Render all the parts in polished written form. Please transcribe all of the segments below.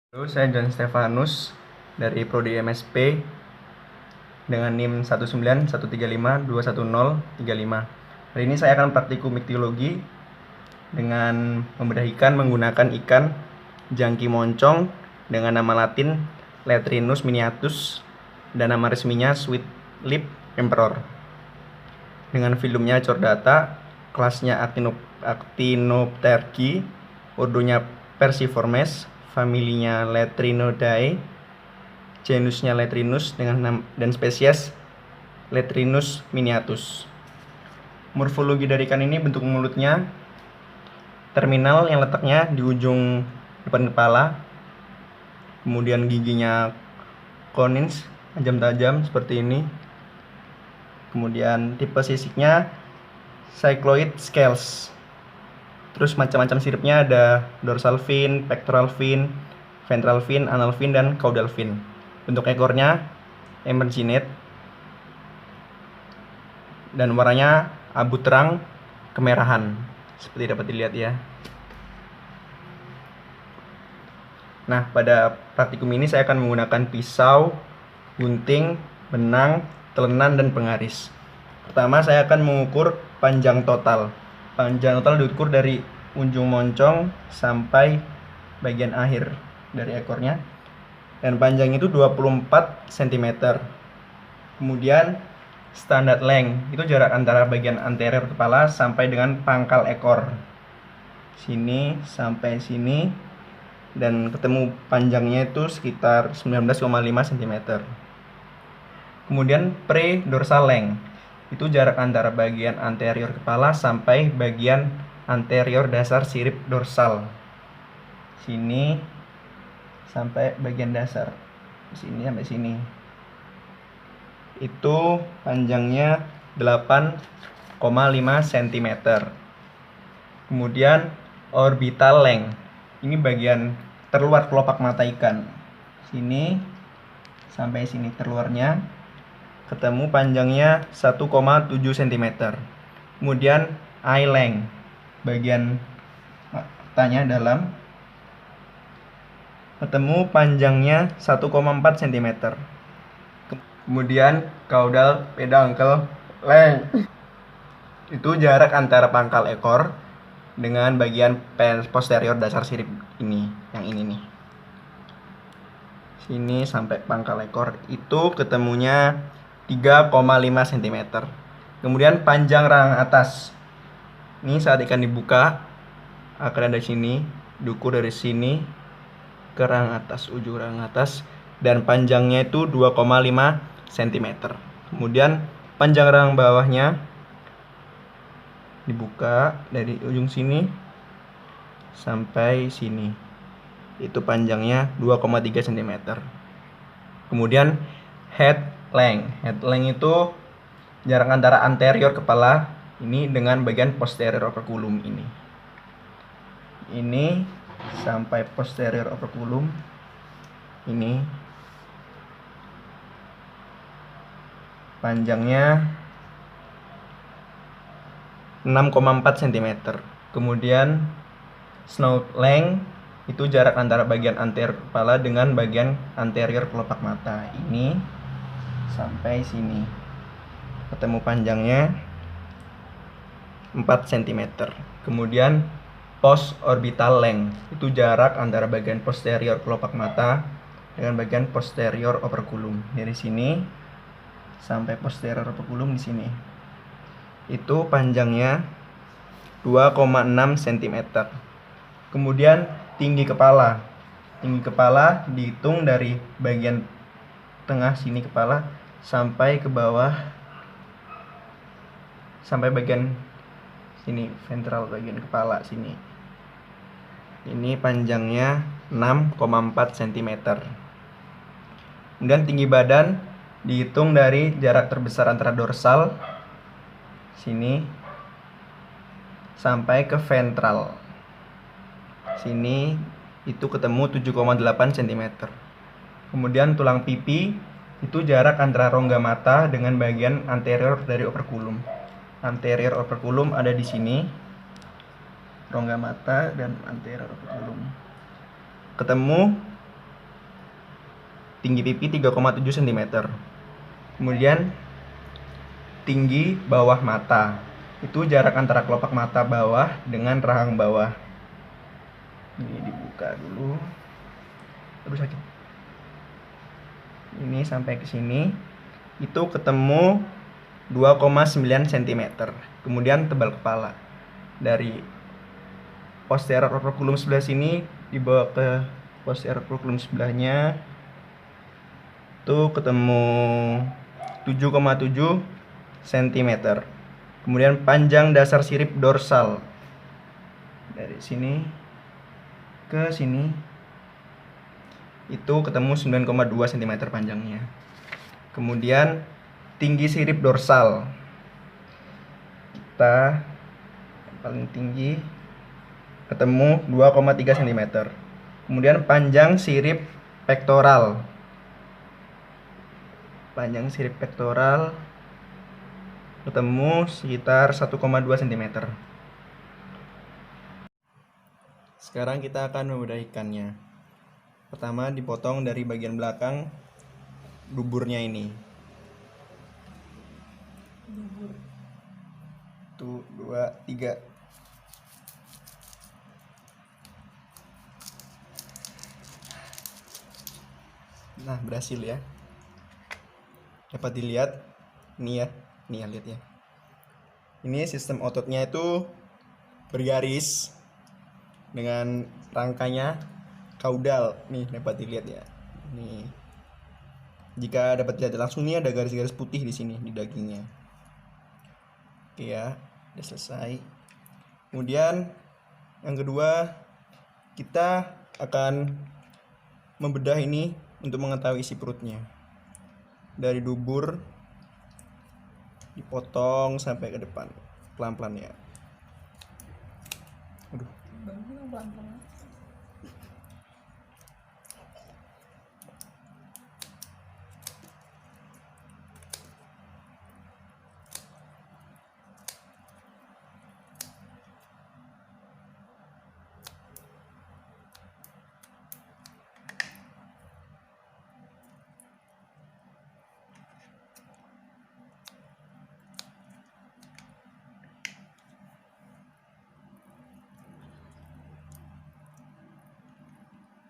Halo, saya John Stefanus dari Prodi MSP dengan NIM 19135211035. Hari ini saya akan praktikum iktiologi dengan membedah ikan menggunakan ikan jangki moncong dengan nama latin Latrinus miniatus dan nama resminya Sweet Lip Emperor. Dengan filumnya chordata, kelasnya Actinopterygii, ordonya Perciformes, familinya Latrinidae, genusnya Latrinus dan spesies Latrinus miniatus. Morfologi dari ikan ini bentuk mulutnya terminal yang letaknya di ujung depan kepala, kemudian giginya konins, tajam-tajam seperti ini. Kemudian tipe sisiknya cycloid scales. Terus macam-macam siripnya ada dorsal fin, pectoral fin, ventral fin, anal fin, dan caudal fin. Bentuk ekornya emerginate dan warnanya abu terang kemerahan seperti dapat dilihat ya. Nah, pada praktikum ini saya akan menggunakan pisau, gunting, benang, telenan, dan pengaris. Pertama, saya akan mengukur panjang total. Panjang total diukur dari ujung moncong sampai bagian akhir dari ekornya. Dan panjang itu 24 cm. Kemudian standard length itu jarak antara bagian anterior kepala sampai dengan pangkal ekor. Sini sampai sini, dan ketemu panjangnya itu sekitar 19,5 cm. Kemudian pre-dorsal length itu jarak antara bagian anterior kepala sampai bagian anterior dasar sirip dorsal. Sini sampai bagian dasar. Sini sampai sini. Itu panjangnya 8,5 cm. Kemudian orbital length. Ini bagian terluar kelopak mata ikan. Sini sampai sini terluarnya. Ketemu panjangnya 1,7 cm. Kemudian eye length, bagian matanya dalam, ketemu panjangnya 1,4 cm. Kemudian caudal peduncle length, itu jarak antara pangkal ekor dengan bagian posterior dasar sirip ini, yang ini nih. Sini sampai pangkal ekor itu ketemunya 3,5 cm. Kemudian panjang rahang atas. Ini saat ikan dibuka akan ada sini, diukur dari sini ke rahang atas, ujung rahang atas, dan panjangnya itu 2,5 cm. Kemudian panjang rahang bawahnya dibuka dari ujung sini sampai sini. Itu panjangnya 2,3 cm. Kemudian head length. Head length itu jarak antara anterior kepala ini dengan bagian posterior operculum ini. Ini sampai posterior operculum ini. Panjangnya 6,4 cm. Kemudian snout length itu jarak antara bagian anterior kepala dengan bagian anterior kelopak mata ini sampai sini. Ketemu panjangnya 4 cm. Kemudian post orbital length itu jarak antara bagian posterior kelopak mata dengan bagian posterior operculum. Dari sini sampai posterior operculum di sini. Itu panjangnya 2,6 cm. Kemudian tinggi kepala. Tinggi kepala dihitung dari bagian tengah sini kepala sampai ke bawah, sampai bagian sini, ventral bagian kepala sini. Ini panjangnya 6,4 cm. Kemudian tinggi badan dihitung dari jarak terbesar antara dorsal sini sampai ke ventral sini, itu ketemu 7,8 cm. Kemudian tulang pipi itu jarak antara rongga mata dengan bagian anterior dari operculum. Anterior operculum ada di sini, rongga mata dan anterior operculum. Ketemu tinggi pipi 3,7 cm. Kemudian tinggi bawah mata, itu jarak antara kelopak mata bawah dengan rahang bawah. Ini dibuka dulu. Aduh sakit. Ini sampai ke sini itu ketemu 2,9 cm. Kemudian tebal kepala. Dari posterior operculum sebelah sini dibawa ke posterior operculum sebelahnya. Itu ketemu 7,7 cm. Kemudian panjang dasar sirip dorsal dari sini ke sini itu ketemu 9,2 cm panjangnya. Kemudian tinggi sirip dorsal kita paling tinggi ketemu 2,3 cm. Kemudian panjang sirip pektoral. Panjang sirip pektoral ketemu sekitar 1,2 cm. Sekarang kita akan membedah ikannya. Pertama dipotong dari bagian belakang duburnya ini. Dubur. 1, 2, 3. Nah, berhasil ya. Dapat dilihat ini ya. Nih lihat ya. Ini sistem ototnya itu bergaris dengan rangkanya kaudal. Nih dapat dilihat ya. Nih. Jika dapat dilihat langsung nih ada garis-garis putih di sini di dagingnya. Oke ya, udah selesai. Kemudian yang kedua kita akan membedah ini untuk mengetahui isi perutnya. Dari dubur dipotong sampai ke depan pelan-pelan ya. Aduh. Pelan-pelan.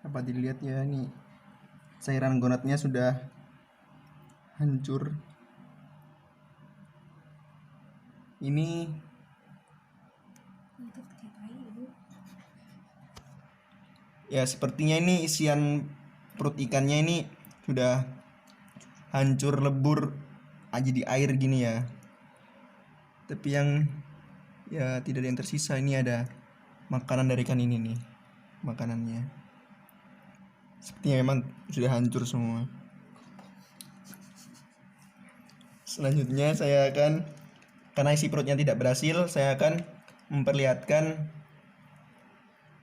Dapat dilihat ya, nih cairan gonadnya sudah hancur. Ini ya sepertinya ini isian perut ikannya ini sudah hancur lebur jadi air gini ya. Tapi yang ya tidak ada yang tersisa. Ini ada makanan dari ikan ini nih, makanannya. Sepertinya memang sudah hancur semua. Selanjutnya saya akan, karena isi perutnya tidak berhasil, saya akan memperlihatkan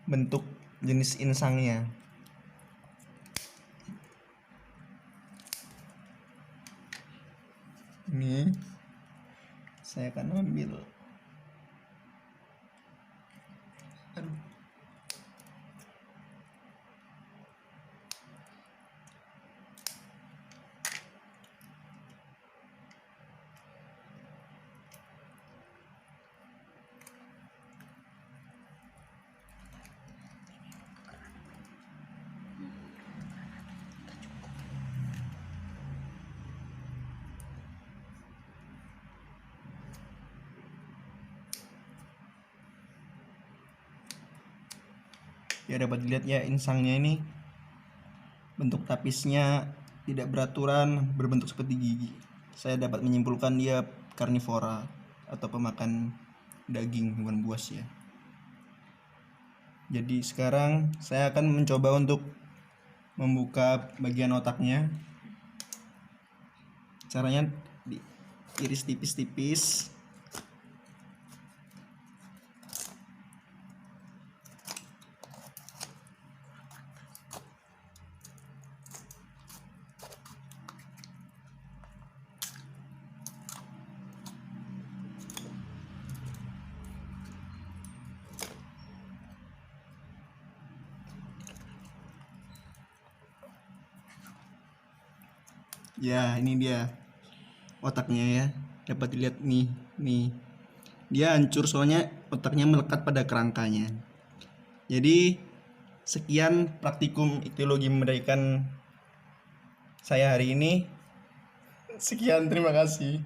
bentuk jenis insangnya. Ini saya akan ambil. Aduh. Ya dapat dilihat ya insangnya ini bentuk tapisnya tidak beraturan, berbentuk seperti gigi. Saya dapat menyimpulkan dia karnivora atau pemakan daging hewan buas ya. Jadi sekarang saya akan mencoba untuk membuka bagian otaknya. Caranya diiris tipis-tipis. Ya, ini dia otaknya ya. Dapat dilihat nih. Dia hancur soalnya otaknya melekat pada kerangkanya. Jadi sekian praktikum iktologi memudahkan saya hari ini. Sekian, terima kasih.